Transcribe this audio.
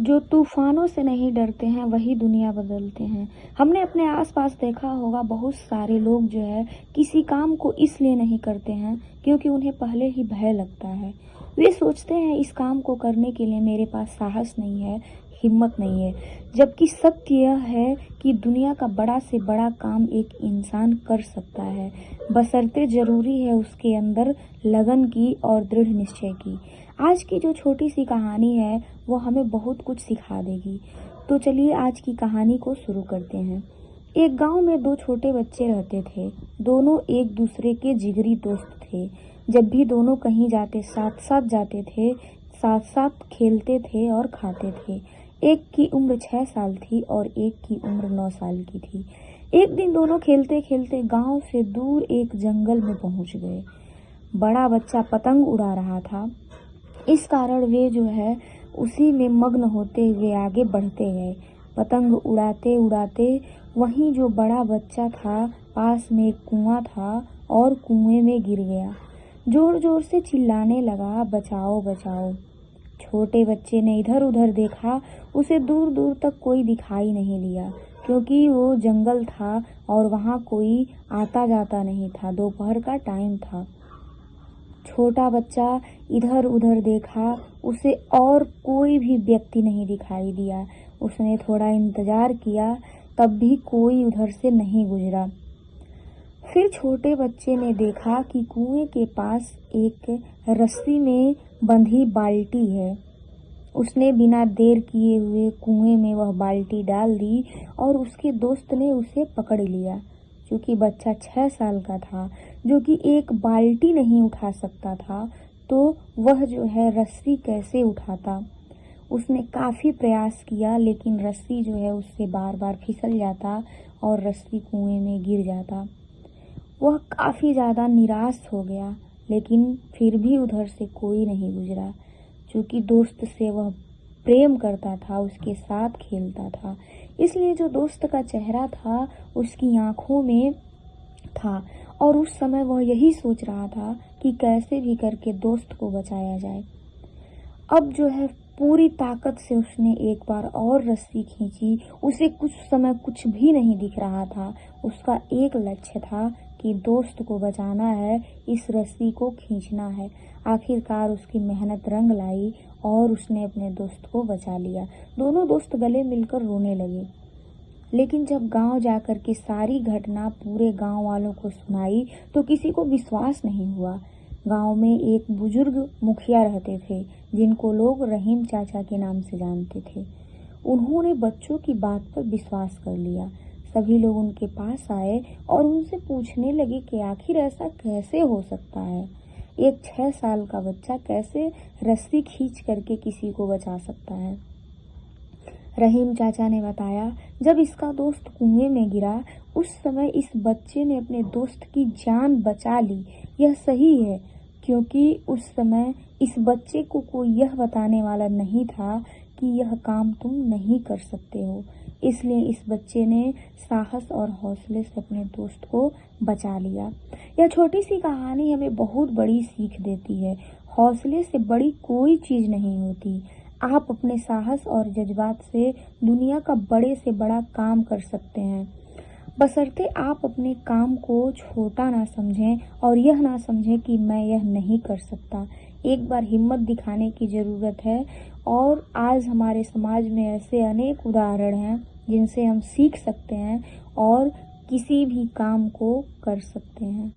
जो तूफानों से नहीं डरते हैं वही दुनिया बदलते हैं। हमने अपने आसपास देखा होगा बहुत सारे लोग जो है किसी काम को इसलिए नहीं करते हैं क्योंकि उन्हें पहले ही भय लगता है। वे सोचते हैं इस काम को करने के लिए मेरे पास साहस नहीं है, हिम्मत नहीं है। जबकि सत्य यह है कि दुनिया का बड़ा से बड़ा काम एक इंसान कर सकता है, बशर्ते जरूरी है उसके अंदर लगन की और दृढ़ निश्चय की। आज की जो छोटी सी कहानी है वो हमें बहुत कुछ सिखा देगी। तो चलिए आज की कहानी को शुरू करते हैं। एक गांव में दो छोटे बच्चे रहते थे। दोनों एक दूसरे के जिगरी दोस्त थे। जब भी दोनों कहीं जाते साथ साथ जाते थे, साथ साथ खेलते थे और खाते थे। एक की उम्र 6 साल थी और एक की उम्र 9 साल की थी। एक दिन दोनों खेलते खेलते गांव से दूर एक जंगल में पहुंच गए। बड़ा बच्चा पतंग उड़ा रहा था, इस कारण वे जो है उसी में मग्न होते हुए आगे बढ़ते गए। पतंग उड़ाते उड़ाते वहीं जो बड़ा बच्चा था पास में एक कुआं था और कुएं में गिर गया। जोर जोर से चिल्लाने लगा, बचाओ बचाओ। छोटे बच्चे ने इधर उधर देखा, उसे दूर दूर तक कोई दिखाई नहीं दिया क्योंकि वो जंगल था और वहां कोई आता जाता नहीं था। दोपहर का टाइम था। छोटा बच्चा इधर उधर देखा, उसे और कोई भी व्यक्ति नहीं दिखाई दिया। उसने थोड़ा इंतजार किया, तब भी कोई उधर से नहीं गुजरा। फिर छोटे बच्चे ने देखा कि कुएं के पास एक रस्सी में बंधी बाल्टी है। उसने बिना देर किए हुए कुएं में वह बाल्टी डाल दी और उसके दोस्त ने उसे पकड़ लिया। क्योंकि बच्चा 6 साल का था, जो कि एक बाल्टी नहीं उठा सकता था, तो वह जो है रस्सी कैसे उठाता। उसने काफी प्रयास किया लेकिन रस्सी जो है उससे बार बार फिसल जाता और रस्सी कुएं में गिर जाता। वह काफी ज्यादा निराश हो गया, लेकिन फिर भी उधर से कोई नहीं गुजरा। क्योंकि दोस्त से वह प्रेम करता था, उसके साथ खेलता था, इसलिए जो दोस्त का चेहरा था उसकी आंखों में था और उस समय वह यही सोच रहा था कि कैसे भी करके दोस्त को बचाया जाए। अब जो है पूरी ताकत से उसने एक बार और रस्सी खींची। उसे कुछ समय कुछ भी नहीं दिख रहा था। उसका एक लक्ष्य था कि दोस्त को बचाना है, इस रस्सी को खींचना है। आखिरकार उसकी मेहनत रंग लाई और उसने अपने दोस्त को बचा लिया। दोनों दोस्त गले मिलकर रोने लगे। लेकिन जब गांव जाकर के सारी घटना पूरे गांव वालों को सुनाई तो किसी को विश्वास नहीं हुआ। गांव में एक बुजुर्ग मुखिया रहते थे जिनको लोग रहीम चाचा के नाम से जानते थे। उन्होंने बच्चों की बात पर विश्वास कर लिया। सभी लोग उनके पास आए और उनसे पूछने लगे कि आखिर ऐसा कैसे हो सकता है। एक 6 साल का बच्चा कैसे रस्सी खींच करके किसी को बचा सकता है। रहीम चाचा ने बताया, जब इसका दोस्त कुएं में गिरा उस समय इस बच्चे ने अपने दोस्त की जान बचा ली। यह सही है क्योंकि उस समय इस बच्चे को कोई यह बताने वाला नहीं था कि यह काम तुम नहीं कर सकते हो। इसलिए इस बच्चे ने साहस और हौसले से अपने दोस्त को बचा लिया। यह छोटी सी कहानी हमें बहुत बड़ी सीख देती है। हौसले से बड़ी कोई चीज नहीं होती। आप अपने साहस और जज्बात से दुनिया का बड़े से बड़ा काम कर सकते हैं, बशर्ते आप अपने काम को छोटा ना समझें और यह ना समझें कि मैं यह नहीं कर सकता। एक बार हिम्मत दिखाने की ज़रूरत है और आज हमारे समाज में ऐसे अनेक उदाहरण हैं जिनसे हम सीख सकते हैं और किसी भी काम को कर सकते हैं।